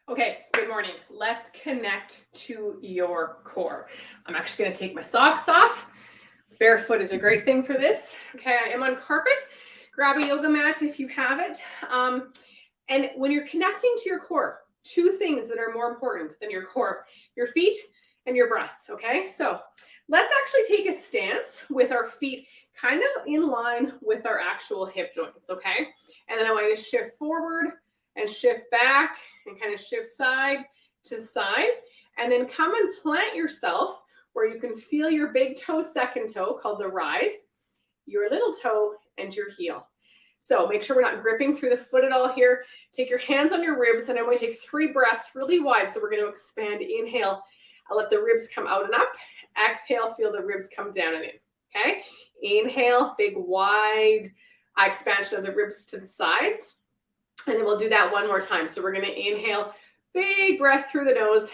Okay, good morning. Let's connect to your core. I'm actually going to take my socks off. Barefoot is a great thing for this. Okay, I am on carpet. Grab a yoga mat if you have it. And when you're connecting to your core, two things that are more important than your core, your feet and your breath. Okay, so let's actually take a stance with our feet kind of in line with our actual hip joints. Okay, and then I want you to shift forward and shift back and kind of shift side to side, and then come and plant yourself where you can feel your big toe, second toe, called the rise, your little toe, and your heel. So make sure we're not gripping through the foot at all here. Take your hands on your ribs, and I'm going to take 3 breaths really wide. So we're going to expand. Inhale, I'll let the ribs come out and up. Exhale, feel the ribs come down and in. Okay, inhale, big wide expansion of the ribs to the sides. And then we'll do that one more time. So we're going to inhale, big breath through the nose,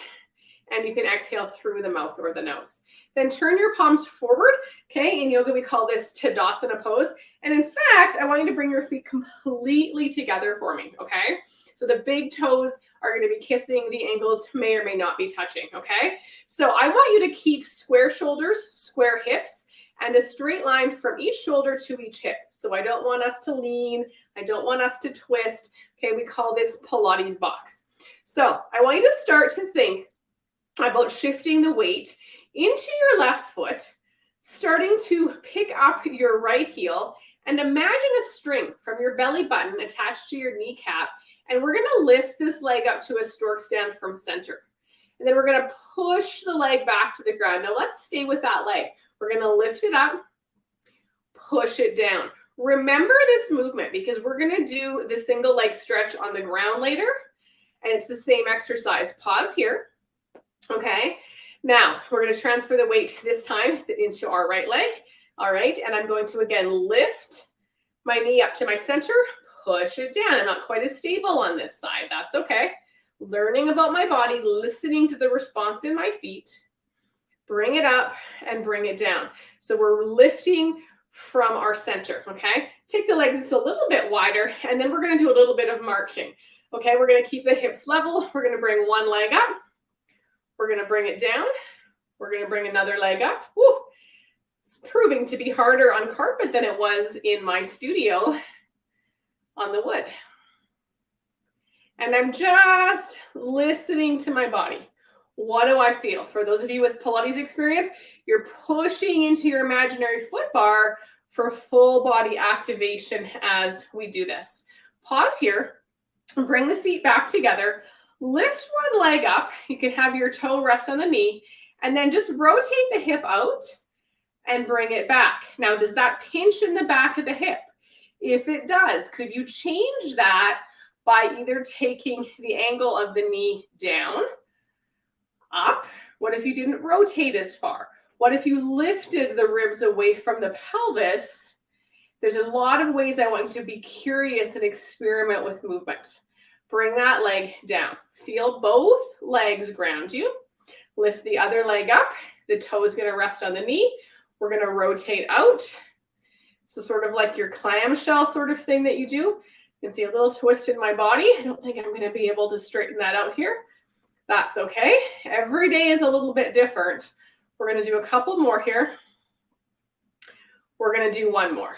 and you can exhale through the mouth or the nose. Then turn your palms forward. Okay, in yoga we call this Tadasana pose. And in fact, I want you to bring your feet completely together for me. Okay, so the big toes are going to be kissing, the ankles may or may not be touching. Okay, so I want you to keep square shoulders, square hips, and a straight line from each shoulder to each hip. So I don't want us to lean, I don't want us to twist. Okay, we call this Pilates box. So I want you to start to think about shifting the weight into your left foot, starting to pick up your right heel, and imagine a string from your belly button attached to your kneecap, and we're going to lift this leg up to a stork stand from center. And then we're going to push the leg back to the ground. Now let's stay with that leg. We're going to lift it up, push it down. Remember this movement because we're going to do the single leg stretch on the ground later, and it's the same exercise. Pause here. Okay, now we're going to transfer the weight this time into our right leg. All right, and I'm going to again lift my knee up to my center, push it down. I'm not quite as stable on this side. That's okay. Learning about my body, listening to the response in my feet. Bring it up and bring it down. So we're lifting from our center, okay? Take the legs just a little bit wider, and then we're going to do a little bit of marching. Okay, we're going to keep the hips level. We're going to bring one leg up. We're going to bring it down. We're going to bring another leg up. Woo! It's proving to be harder on carpet than it was in my studio on the wood. And I'm just listening to my body. What do I feel? For those of you with Pilates experience, you're pushing into your imaginary foot bar for full body activation as we do this. Pause here, bring the feet back together, lift one leg up. You can have your toe rest on the knee, and then just rotate the hip out and bring it back. Now, does that pinch in the back of the hip? If it does, could you change that by either taking the angle of the knee down, up? What if you didn't rotate as far? What if you lifted the ribs away from the pelvis? There's a lot of ways I want you to be curious and experiment with movement. Bring that leg down. Feel both legs ground you. Lift the other leg up. The toe is going to rest on the knee. We're going to rotate out. So sort of like your clamshell sort of thing that you do. You can see a little twist in my body. I don't think I'm going to be able to straighten that out here. That's okay. Every day is a little bit different. We're going to do a couple more here. We're going to do one more.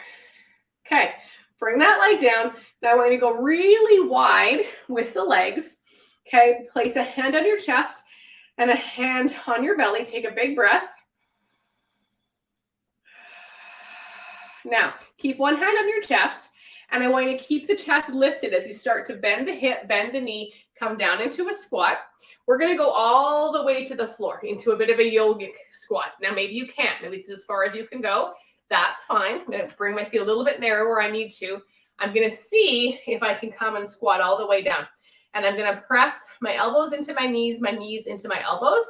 Okay, bring that leg down. Now I want you to go really wide with the legs. Okay, place a hand on your chest and a hand on your belly. Take a big breath. Now, keep one hand on your chest, and I want you to keep the chest lifted as you start to bend the hip, bend the knee, come down into a squat. We're going to go all the way to the floor into a bit of a yogic squat. Now, maybe you can't. Maybe this is as far as you can go. That's fine. I'm going to bring my feet a little bit narrower where I need to. I'm going to see if I can come and squat all the way down. And I'm going to press my elbows into my knees into my elbows.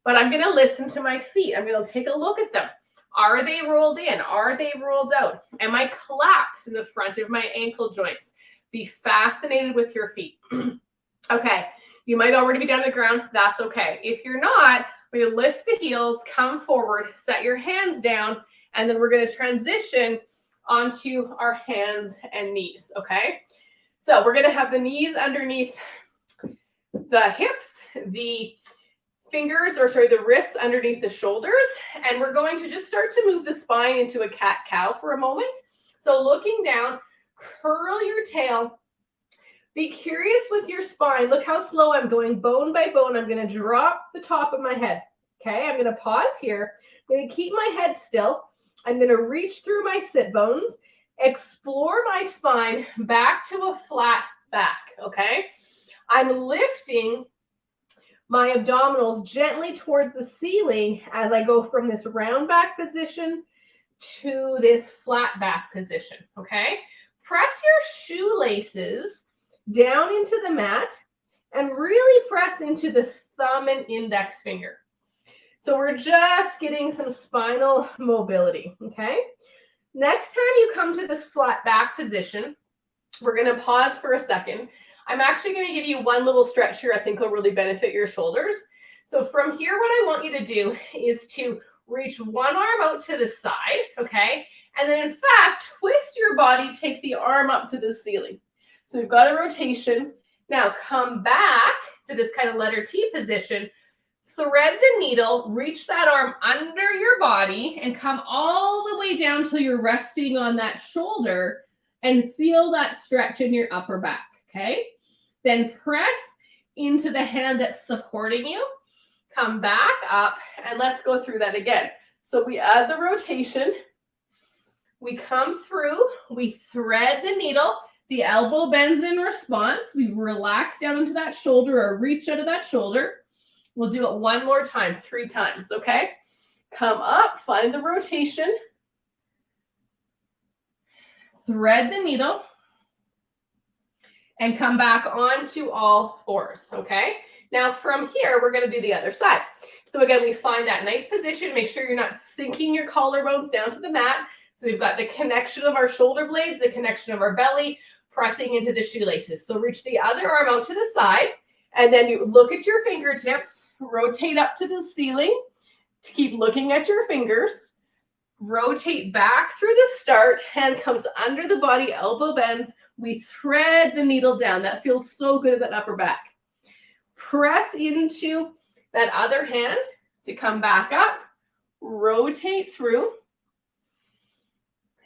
But I'm going to listen to my feet. I'm going to take a look at them. Are they rolled in? Are they rolled out? Am I collapsed in the front of my ankle joints? Be fascinated with your feet. Okay. You might already be down on the ground. That's okay. If you're not, we're going to lift the heels, come forward, set your hands down, and then we're going to transition onto our hands and knees, okay? So we're going to have the knees underneath the hips, the fingers, or sorry, the wrists underneath the shoulders. And we're going to just start to move the spine into a cat-cow for a moment. So looking down, curl your tail. Be curious with your spine. Look how slow I'm going, bone by bone. I'm going to drop the top of my head. Okay, I'm going to pause here. I'm going to keep my head still. I'm going to reach through my sit bones, explore my spine back to a flat back. Okay, I'm lifting my abdominals gently towards the ceiling as I go from this round back position to this flat back position. Okay, press your shoelaces down into the mat and really press into the thumb and index finger. So we're just getting some spinal mobility, okay? Next time you come to this flat back position, we're gonna pause for a second. I'm actually gonna give you one little stretch here I think will really benefit your shoulders. So from here, what I want you to do is to reach one arm out to the side, okay? And then in fact, twist your body, take the arm up to the ceiling. So we've got a rotation. Now come back to this kind of letter T position, thread the needle, reach that arm under your body and come all the way down till you're resting on that shoulder and feel that stretch in your upper back, okay? Then press into the hand that's supporting you, come back up, and let's go through that again. So we add the rotation, we come through, we thread the needle, the elbow bends in response, we relax down into that shoulder or reach out of that shoulder. We'll do it one more time, 3 times, okay? Come up, find the rotation, thread the needle, and come back onto all fours, okay? Now from here, we're gonna do the other side. So again, we find that nice position, make sure you're not sinking your collarbones down to the mat. So we've got the connection of our shoulder blades, the connection of our belly, pressing into the shoelaces. So reach the other arm out to the side, and then you look at your fingertips, rotate up to the ceiling, to keep looking at your fingers, rotate back through the start, hand comes under the body, elbow bends, we thread the needle down. That feels so good at that upper back. Press into that other hand to come back up, rotate through,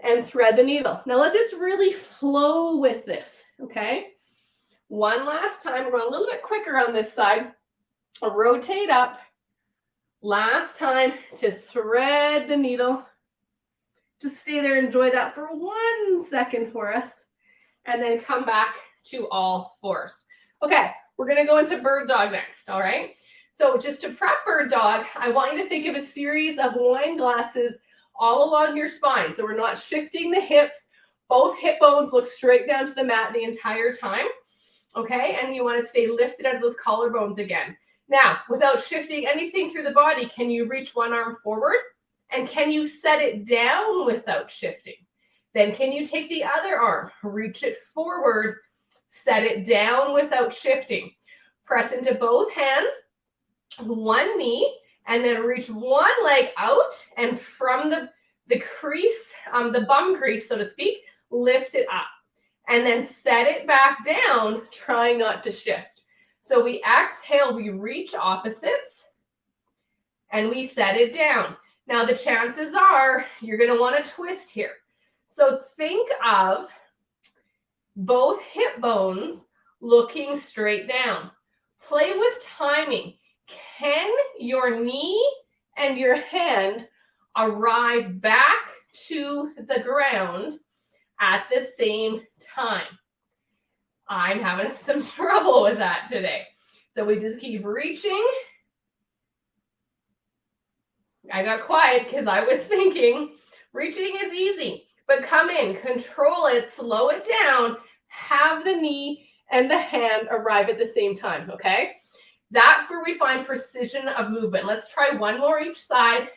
and thread the needle. Now let this really flow with this, okay? One last time, we're going a little bit quicker on this side. Rotate up. Last time to thread the needle. Just stay there, enjoy that for 1 second for us. And then come back to all fours. Okay, we're going to go into bird dog next, all right? So just to prep bird dog, I want you to think of a series of wine glasses all along your spine. So we're not shifting the hips. Both hip bones look straight down to the mat the entire time. Okay, and you want to stay lifted out of those collarbones again. Now, without shifting anything through the body, can you reach one arm forward? And can you set it down without shifting? Then can you take the other arm, reach it forward, set it down without shifting? Press into both hands, one knee, and then reach one leg out, and from the crease, the bum crease, so to speak, lift it up. And then set it back down, try not to shift. So we exhale, we reach opposites, and we set it down. Now the chances are you're gonna wanna twist here. So think of both hip bones looking straight down. Play with timing. Can your knee and your hand arrive back to the ground at the same time? I'm having some trouble with that today. So we just keep reaching. I got quiet because I was thinking reaching is easy, but come in, control it, slow it down, have the knee and the hand arrive at the same time, okay? That's where we find precision of movement. Let's try one more each side.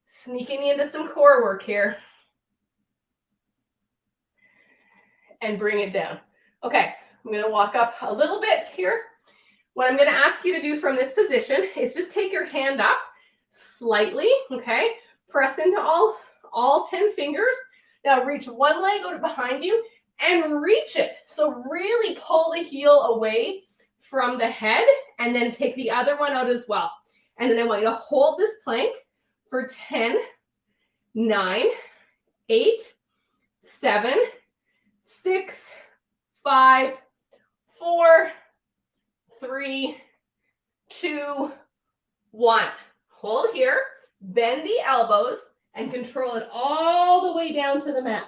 Sneaking into some core work here. And bring it down. Okay, I'm going to walk up a little bit here. What I'm going to ask you to do from this position is just take your hand up slightly, okay? Press into all 10 fingers. Now reach one leg out behind you and reach it. So really pull the heel away from the head and then take the other one out as well. And then I want you to hold this plank for 10, 9, 8, 7, 6, 5, 4, 3, 2, 1. Hold here, bend the elbows, and control it all the way down to the mat.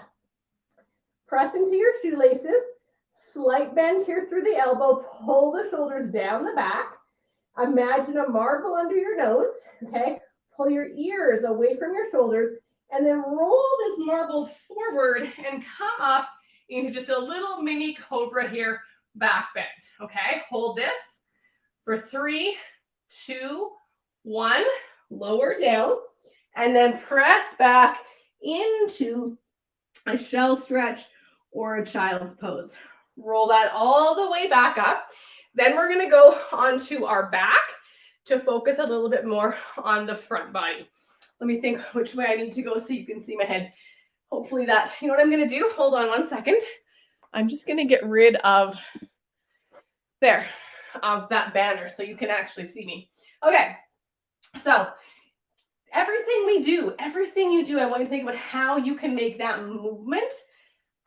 Press into your shoelaces, slight bend here through the elbow, pull the shoulders down the back. Imagine a marble under your nose, okay? Pull your ears away from your shoulders, and then roll this marble forward and come up into just a little mini cobra here, back bend, okay? Hold this for 3, 2, 1, lower down, and then press back into a shell stretch or a child's pose. Roll that all the way back up. Then we're gonna go onto our back to focus a little bit more on the front body. Let me think which way I need to go so you can see my head. Hopefully that, you know what I'm gonna do? Hold on one second. I'm just gonna get rid of, there, of that banner so you can actually see me. Okay, so everything we do, everything you do, I want you to think about how you can make that movement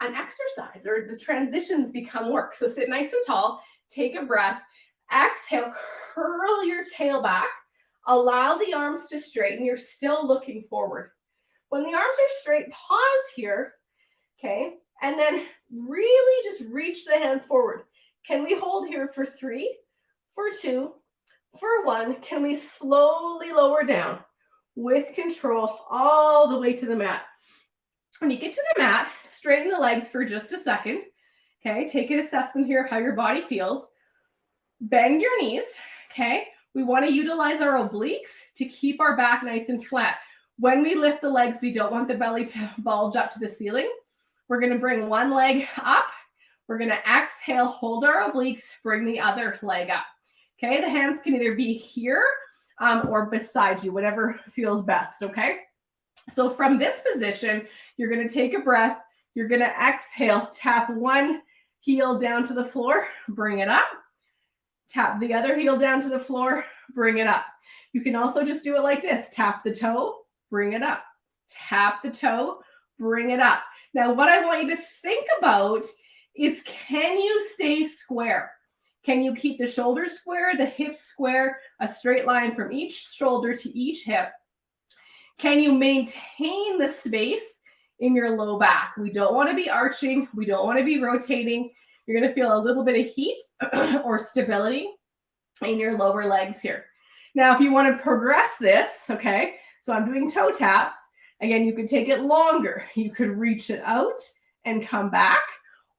an exercise, or the transitions become work. So sit nice and tall, take a breath, exhale, curl your tail back, allow the arms to straighten, you're still looking forward. When the arms are straight, pause here, okay? And then really just reach the hands forward. Can we hold here for 3, for 2, for 1? Can we slowly lower down with control all the way to the mat? When you get to the mat, straighten the legs for just a second. Okay, take an assessment here of how your body feels. Bend your knees. Okay, we want to utilize our obliques to keep our back nice and flat. When we lift the legs, we don't want the belly to bulge up to the ceiling. We're going to bring one leg up. We're going to exhale, hold our obliques, bring the other leg up. Okay, the hands can either be here or beside you, whatever feels best. Okay. So from this position, you're going to take a breath. You're going to exhale, tap one heel down to the floor, bring it up. Tap the other heel down to the floor, bring it up. You can also just do it like this. Tap the toe, bring it up. Tap the toe, bring it up. Now, what I want you to think about is, can you stay square? Can you keep the shoulders square, the hips square, a straight line from each shoulder to each hip? Can you maintain the space in your low back? We don't want to be arching. We don't want to be rotating. You're going to feel a little bit of heat or stability in your lower legs here. Now, if you want to progress this, okay, so I'm doing toe taps. Again, you could take it longer. You could reach it out and come back,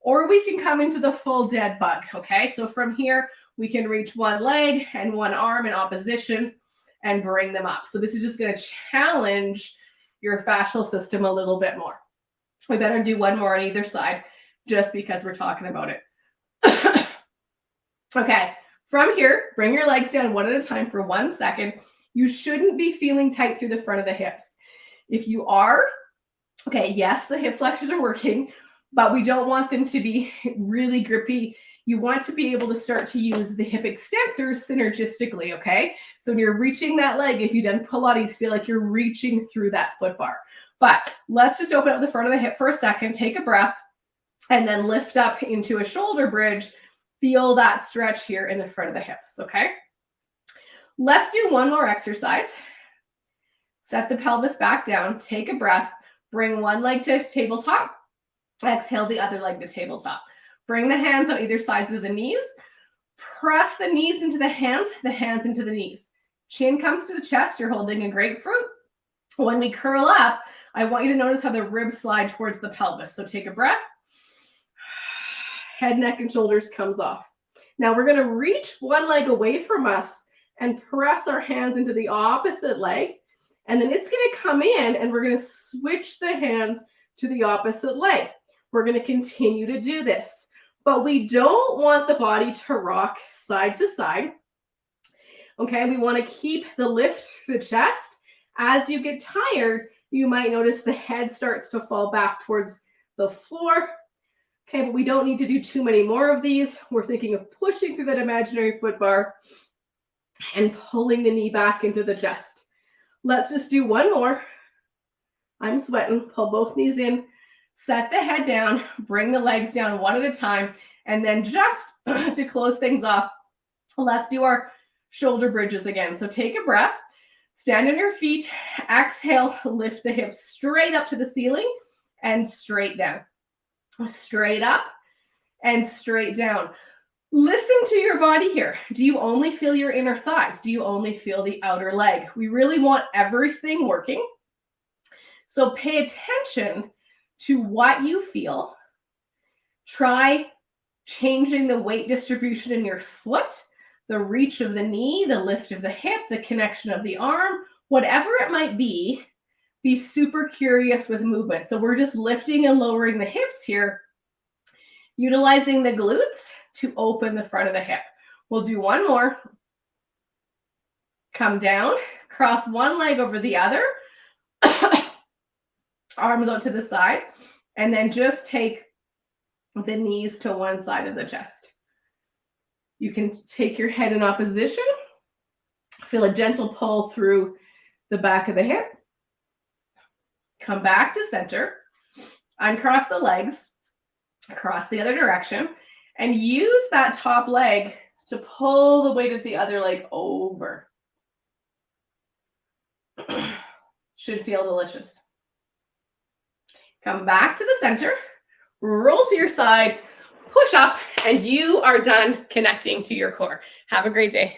or we can come into the full dead bug, okay? So from here, we can reach one leg and one arm in opposition and bring them up. So this is just going to challenge your fascial system a little bit more. We better do one more on either side just because we're talking about it. Okay, from here, bring your legs down one at a time for 1 second. You shouldn't be feeling tight through the front of the hips. If you are, okay, yes, the hip flexors are working, but we don't want them to be really grippy. You want to be able to start to use the hip extensors synergistically, okay? So when you're reaching that leg, if you've done Pilates, feel like you're reaching through that foot bar. But let's just open up the front of the hip for a second, take a breath, and then lift up into a shoulder bridge. Feel that stretch here in the front of the hips, okay? Let's do one more exercise. Set the pelvis back down, take a breath, bring one leg to tabletop, exhale the other leg to tabletop. Bring the hands on either sides of the knees. Press the knees into the hands into the knees. Chin comes to the chest, you're holding a grapefruit. When we curl up, I want you to notice how the ribs slide towards the pelvis. So take a breath. Head, neck, and shoulders comes off. Now we're going to reach one leg away from us and press our hands into the opposite leg. And then it's going to come in and we're going to switch the hands to the opposite leg. We're going to continue to do this, but we don't want the body to rock side to side. Okay, we want to keep the lift to the chest. As you get tired, you might notice the head starts to fall back towards the floor. Okay, but we don't need to do too many more of these. We're thinking of pushing through that imaginary foot bar and pulling the knee back into the chest. Let's just do one more. I'm sweating. Pull both knees in, set the head down, bring the legs down one at a time, and then just to close things off, let's do our shoulder bridges again. So take a breath, stand on your feet, exhale, lift the hips straight up to the ceiling and straight down. Straight up and straight down. Listen to your body here. Do you only feel your inner thighs? Do you only feel the outer leg? We really want everything working. So pay attention to what you feel. Try changing the weight distribution in your foot, the reach of the knee, the lift of the hip, the connection of the arm, whatever it might be super curious with movement. So we're just lifting and lowering the hips here, utilizing the glutes to open the front of the hip. We'll do one more. Come down, cross one leg over the other, arms out to the side, and then just take the knees to one side of the chest. You can take your head in opposition, feel a gentle pull through the back of the hip, come back to center, uncross the legs, across the other direction, and use that top leg to pull the weight of the other leg over. Should feel delicious. Come back to the center, roll to your side, push up, and you are done connecting to your core. Have a great day.